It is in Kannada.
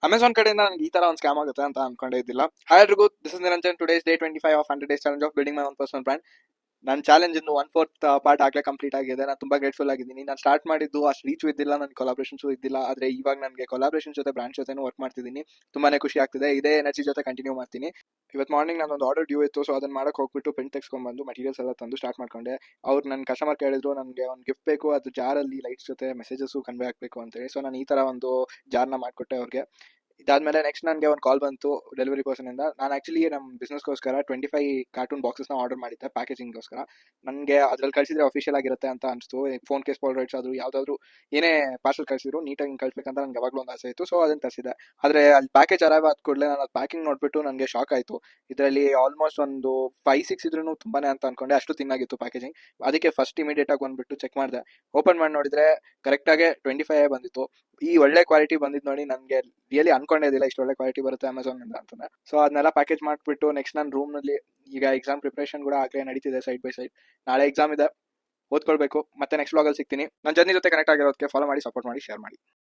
ಅಮೆಝಾನ್ ಕಡೆಯಿಂದ ನನಗೆ ಈ ತರ ಒಂದು ಸ್ಕ್ಯಾಮ್ ಆಗುತ್ತೆ ಅಂತ ಅನ್ಕೊಂಡೇ ಇದ್ದಿಲ್ಲ. ಹಾಯ್ ಎಲ್ರಿಗೂ, this is Niranjan. Today's day 25 of 100 days challenge of building my own personal brand. ನನ್ನ ಚಾಲೆಂಜ್ ಇನ್ನು 1/4 ಪಾರ್ಟ್ ಆಗಲೇ ಕಂಪ್ಲೀಟ್ ಆಗಿದೆ. ನಾನು ತುಂಬಾ ಗ್ರೇಟ್ಫುಲ್ ಆಗಿದ್ದೀನಿ. ನಾನು ಸ್ಟಾರ್ಟ್ ಮಾಡಿದ್ದು ಅಷ್ಟು ರೀಚು ಇದ್ದಿಲ್ಲ, ನನ್ನ ಕೊಲಾಬ್ರೇಷನ್ಸು ಇದ್ದಿಲ್ಲ. ಆದರೆ ಇವಾಗ ನನಗೆ ಕೊಲಾಬ್ರೇಷನ್ ಜೊತೆ ಬ್ರಾಂಡ್ ಜೊತೆನೂ ವರ್ಕ್ ಮಾಡ್ತಿದ್ದೀನಿ. ತುಂಬಾನೇ ಖುಷಿ ಆಗ್ತಿದೆ. ಇದೇ ಎನರ್ಜಿ ಜೊತೆ ಕಂಟಿನ್ಯೂ ಮಾಡ್ತೀನಿ. ಇವತ್ತು ಮಾರ್ನಿಂಗ್ ನಾನೊಂದು ಆರ್ಡರ್ ಡ್ಯೂ ಇತ್ತು, ಸೊ ಅದನ್ನ ಮಾಡಕ್ಕೆ ಹೋಗ್ಬಿಟ್ಟು ಪ್ರಿಂಟ್ ತೆಗೆಸ್ಕೊಂಡ್ಬಂದು ಮಟೀರಿಯಲ್ಸ್ ಎಲ್ಲ ತಂದು ಸ್ಟಾರ್ಟ್ ಮಾಡ್ಕೊಂಡೆ. ಅವ್ರು ನನ್ನ ಕಸ್ಟಮರ್ ಕೇಳಿದ್ರು ನನಗೆ ಒಂದು ಗಿಫ್ಟ್ ಬೇಕು, ಅದು ಜಾರಲ್ಲಿ ಲೈಟ್ಸ್ ಜೊತೆ ಮೆಸೇಜಸ್ ಕನ್ವೆ ಆಗಬೇಕು ಅಂತೇಳಿ. ಸೊ ನಾನು ಈ ಥರ ಒಂದು ಜಾರ್ನ ಮಾಡಿಕೊಟ್ಟೆ ಅವ್ರಿಗೆ. ಇದಾದ್ಮೇಲೆ ನೆಕ್ಸ್ಟ್ ನನಗೆ ಒಂದು ಕಾಲ್ ಬಂತು ಡೆಲಿವರಿ ಪರ್ಸನ್ ಇಂದ. ನಾನು ಆಕ್ಚುಲಿ ನಮ್ಮ ಬಿಸ್ನೆಸ್ಗೋಸ್ಕರ 25 ಕಾರ್ಟೂನ್ ಬಾಕ್ಸಸ್ನ ಆರ್ಡರ್ ಮಾಡಿದ್ದೆ ಪ್ಯಾಕೇಜಿಂಗ್ಗೋಸ್ಕರ. ನನಗೆ ಅದ್ರಲ್ಲಿ ಕಳಿಸಿದ್ರೆ ಅಫಿಷಿಯಲ್ ಆಗಿರುತ್ತೆ ಅಂತ ಅನಿಸ್ತು. ಫೋನ್ ಕೇಸ್ ರೈಟ್ಸ್ ಆದರೂ ಯಾವುದಾದ್ರು ಏನೇ ಪಾರ್ಸಲ್ ಕಳಿಸಿದ್ರು ನೀಟಾಗಿ ಕಳಿಸ್ಬೇಕಂತ ನನಗೆ ಯಾವಾಗಲೂ ಒಂದು ಆಸೆ ಇತ್ತು. ಸೊ ಅದನ್ನು ತರಿಸಿದೆ. ಆದರೆ ಅಲ್ಲಿ ಪ್ಯಾಕೇಜ್ ಅರೈವ್ ಆದ ಕೂಡಲೇ ನಾನು ಅದು ಪ್ಯಾಕಿಂಗ್ ನೋಡ್ಬಿಟ್ಟು ನನಗೆ ಶಾಕ್ ಆಯಿತು. ಇದರಲ್ಲಿ ಆಲ್ಮೋಸ್ಟ್ ಒಂದು 5-6 ಇದ್ರೂ ತುಂಬಾನೇ ಅಂತ ಅನ್ಕೊಂಡೆ, ಅಷ್ಟು ತಿನ್ನಾಗಿತ್ತು ಪ್ಯಾಕೇಜಿಂಗ್. ಅದಕ್ಕೆ ಫಸ್ಟ್ ಇಮಿಡಿಯೇಟ್ ಆಗಿ ಬಂದ್ಬಿಟ್ಟು ಚೆಕ್ ಮಾಡಿದೆ. ಓಪನ್ ಮಾಡಿ ನೋಡಿದ್ರೆ ಕರೆಕ್ಟಾಗಿ 25 ಬಂದಿತ್ತು. ಈ ಒಳ್ಳೆ ಕ್ವಾಲಿಟಿ ಬಂದಿದ್ದು ನೋಡಿ ನನಗೆ ರಿಯಲಿ ಅನ್ಕೊಂಡಿದ್ದಿಲ್ಲ ಇಷ್ಟು ಒಳ್ಳೆ ಕ್ವಾಲಿಟಿ ಬರುತ್ತೆ ಅಮೆಝಾನ್ ಇಂದ ಅಂತಂದ್ರೆ. ಸೊ ಅದನ್ನೆಲ್ಲ ಪ್ಯಾಕೇಜ್ ಮಾಡಿಬಿಟ್ಟು ನೆಕ್ಸ್ಟ್ ನಾನು ರೂಮ್ ನಲ್ಲಿ ಈಗ ಎಕ್ಸಾಮ್ ಪ್ರಿಪರೇಷನ್ ಕೂಡ ಆಗಲೇ ನಡೀತಿದೆ ಸೈಡ್ ಬೈ ಸೈಡ್. ನಾಳೆ ಎಕ್ಸಾಮ್ ಇದೆ, ಓದ್ಕೊಳ್ಬೇಕು. ಮತ್ತೆ ನೆಕ್ಸ್ಟ್ ವ್ಲಾಗಲ್ಲಿ ಸಿಗ್ತೀನಿ. ನನ್ನ ಜರ್ನಿ ಜೊತೆ ಕನೆಕ್ಟ್ ಆಗಿರೋದಕ್ಕೆ ಫಾಲೋ ಮಾಡಿ, ಸಪೋರ್ಟ್ ಮಾಡಿ, ಶೇರ್ ಮಾಡಿ.